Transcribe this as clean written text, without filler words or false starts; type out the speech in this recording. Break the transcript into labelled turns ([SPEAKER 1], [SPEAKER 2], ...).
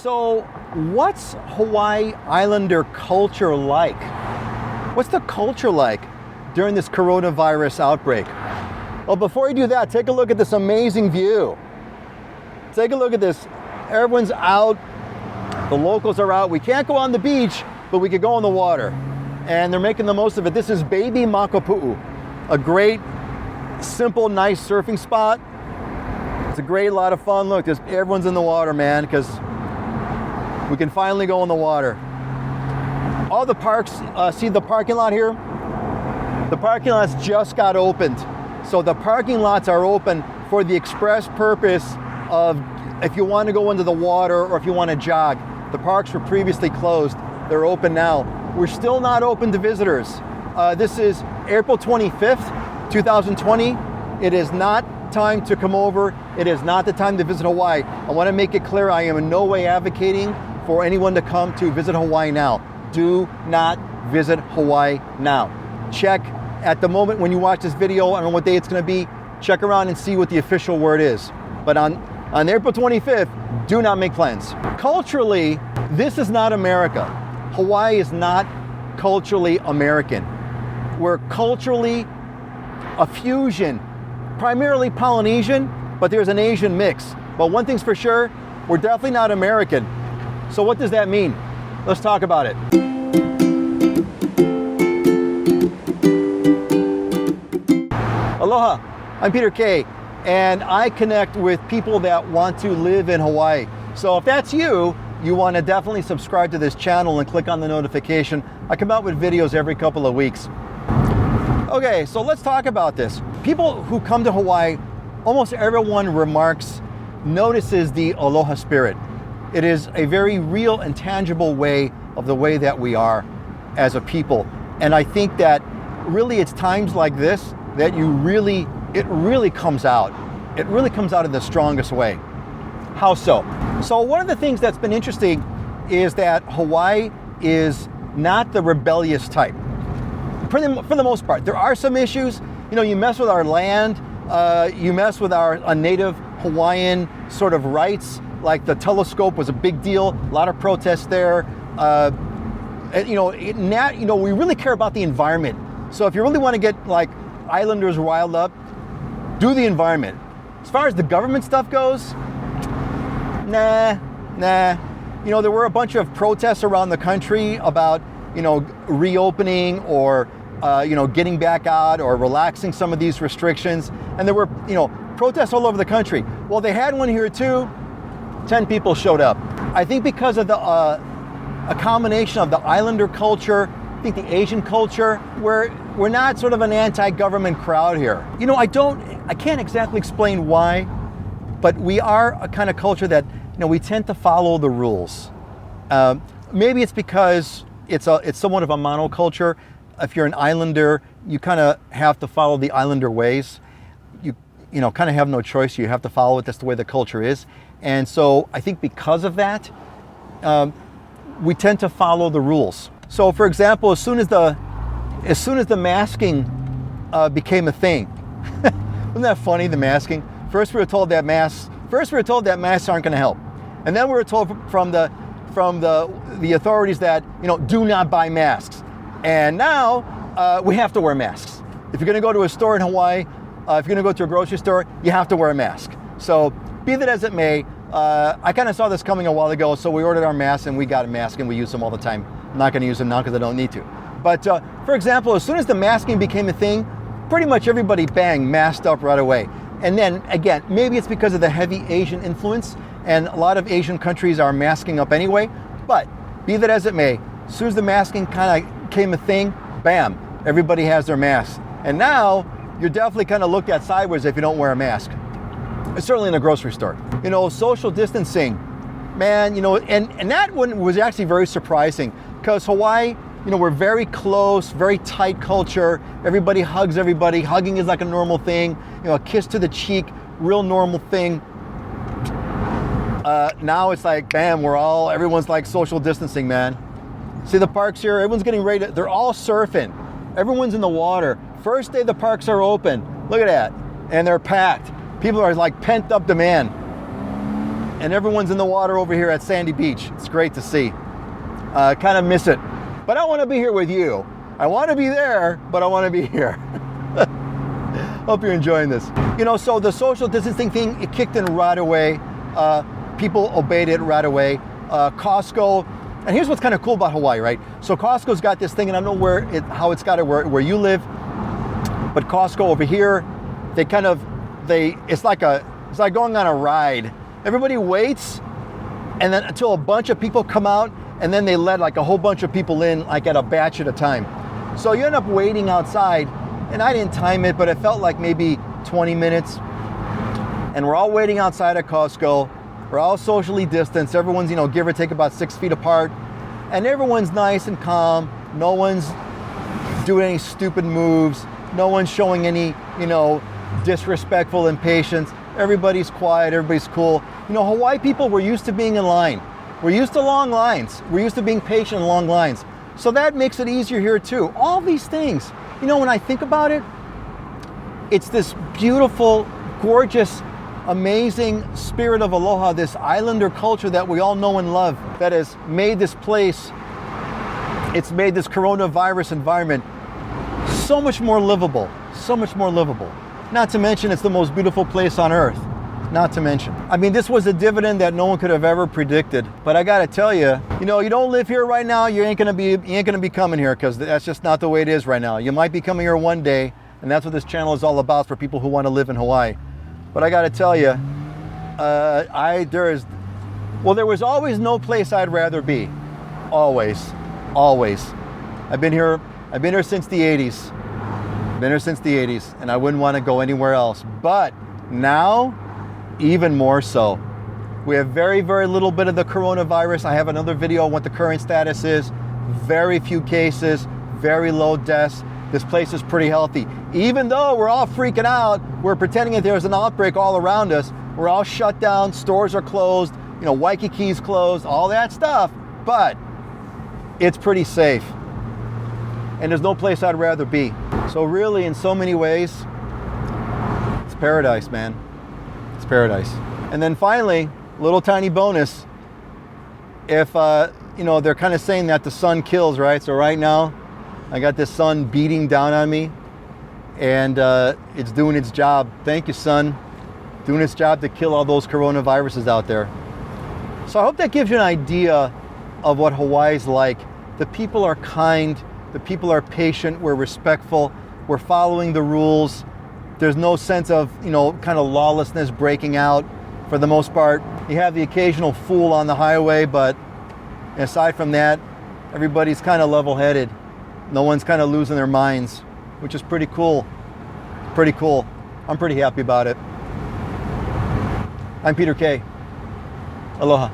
[SPEAKER 1] So, what's Hawaii Islander culture like? What's the culture like during this coronavirus outbreak? Well, before you do that, take a look at this amazing view. Take a look at this. Everyone's out. The locals are out. We can't go on the beach, but we could go in the water. And they're making the most of it. This is Baby Makapu'u, a great, simple, nice surfing spot. It's a great lot of fun. Look, everyone's in the water, man, because we can finally go in the water. All the parks, see the parking lot here? The parking lots just got opened. So the parking lots are open for the express purpose of if you want to go into the water or if you want to jog. The parks were previously closed. They're open now. We're still not open to visitors. This is April 25th, 2020. It is not time to come over. It is not the time to visit Hawaii. I want to make it clear, I am in no way advocating for anyone to come to visit Hawaii now. Do not visit Hawaii now. Check at the moment when you watch this video, I don't know what day it's going to be, check around and see what the official word is. But on April 25th, do not make plans. Culturally, this is not America. Hawaii is not culturally American. We're culturally a fusion, primarily Polynesian, but there's an Asian mix. But one thing's for sure, we're definitely not American. So what does that mean? Let's talk about it. Aloha, I'm Peter Kay, and I connect with people that want to live in Hawaii. So if that's you, you want to definitely subscribe to this channel and click on the notification. I come out with videos every couple of weeks. Okay, so let's talk about this. People who come to Hawaii, almost everyone notices the aloha spirit. It is a very real and tangible way of the way that we are as a people. And I think that really it's times like this that it really comes out. It really comes out in the strongest way. How so? So one of the things that's been interesting is that Hawaii is not the rebellious type. For the most part, there are some issues. You know, you mess with our land, you mess with our native Hawaiian sort of rights, like the telescope was a big deal, a lot of protests there. We really care about the environment. So if you really want to get like islanders riled up, do the environment. As far as the government stuff goes, nah. You know, there were a bunch of protests around the country about, reopening or, getting back out or relaxing some of these restrictions. And there were, protests all over the country. Well, they had one here too. 10 people showed up. I think because of a combination of the Islander culture, I think the Asian culture, we're not sort of an anti-government crowd here. I can't exactly explain why, but we are a kind of culture that, we tend to follow the rules. Maybe it's because it's somewhat of a monoculture. If you're an Islander, you kind of have to follow the Islander ways. You kind of have no choice. You have to follow it. That's the way the culture is. And so I think because of that, we tend to follow the rules. So for example, as soon as the masking became a thing, wasn't that funny, the masking? First we were told that masks aren't going to help. And then we were told from the authorities that, do not buy masks. And now we have to wear masks. If you're going to go to a store in Hawaii, if you're going to go to a grocery store, you have to wear a mask. So be that as it may, I kind of saw this coming a while ago, so we ordered our masks and we got a mask and we use them all the time. I'm not going to use them now because I don't need to. But for example, as soon as the masking became a thing, pretty much everybody, bang, masked up right away. And then again, maybe it's because of the heavy Asian influence, and a lot of Asian countries are masking up anyway. But be that as it may, as soon as the masking kind of became a thing, bam, everybody has their mask. And now you're definitely kind of looked at sideways if you don't wear a mask. Certainly in a grocery store. Social distancing, man, and that one was actually very surprising because Hawaii, we're very close, very tight culture. Everybody hugs everybody. Hugging is like a normal thing. A kiss to the cheek, real normal thing. Now it's like, bam, everyone's like social distancing, man. See the parks here? Everyone's getting ready they're all surfing. Everyone's in the water. First day the parks are open. Look at that. And they're packed. People are like pent up demand. and everyone's in the water over here at Sandy Beach. It's great to see. Kind of miss it. But I want to be here with you. I want to be there, but I want to be here. Hope you're enjoying this. You know, so the social distancing thing, it kicked in right away. People obeyed it right away. Costco, and here's what's kind of cool about Hawaii, right? So Costco's got this thing, and I don't know how it's got it where you live, but Costco over here, it's like going on a ride. Everybody waits, and then until a bunch of people come out, and then they let like a whole bunch of people in, like at a batch at a time. So you end up waiting outside, and I didn't time it, but it felt like maybe 20 minutes. And we're all waiting outside at Costco. We're all socially distanced. Everyone's, give or take about 6 feet apart. And everyone's nice and calm. No one's doing any stupid moves. No one's showing any, disrespectful impatience. Everybody's quiet, everybody's cool. Hawaii people, we're used to being in line. We're used to long lines. We're used to being patient in long lines. So that makes it easier here too. All these things, when I think about it, it's this beautiful, gorgeous, amazing spirit of aloha, this islander culture that we all know and love, that has made this place, it's made this coronavirus environment so much more livable, so much more livable. Not to mention it's the most beautiful place on earth. Not to mention. I mean, this was a dividend that no one could have ever predicted. But I gotta tell you, you don't live here right now, you ain't gonna be coming here, because that's just not the way it is right now. You might be coming here one day, and that's what this channel is all about, for people who want to live in Hawaii. But I gotta tell you, there was always no place I'd rather be. Always. I've been here since the 80s. And I wouldn't want to go anywhere else. But now, even more so. We have very, very little bit of the coronavirus. I have another video on what the current status is. Very few cases, very low deaths. This place is pretty healthy. Even though we're all freaking out, we're pretending that there's an outbreak all around us. We're all shut down, stores are closed, Waikiki's closed, all that stuff. But it's pretty safe. And there's no place I'd rather be. So really, in so many ways, it's paradise, man. It's paradise. And then finally, little tiny bonus. If, they're kind of saying that the sun kills, right? So right now, I got this sun beating down on me, and it's doing its job. Thank you, sun. Doing its job to kill all those coronaviruses out there. So I hope that gives you an idea of what Hawaii's like. The people are kind. The people are patient. We're respectful. We're following the rules. There's no sense of, kind of lawlessness breaking out for the most part. You have the occasional fool on the highway, but aside from that, everybody's kind of level-headed. No one's kind of losing their minds, which is pretty cool. Pretty cool. I'm pretty happy about it. I'm Peter Kay. Aloha.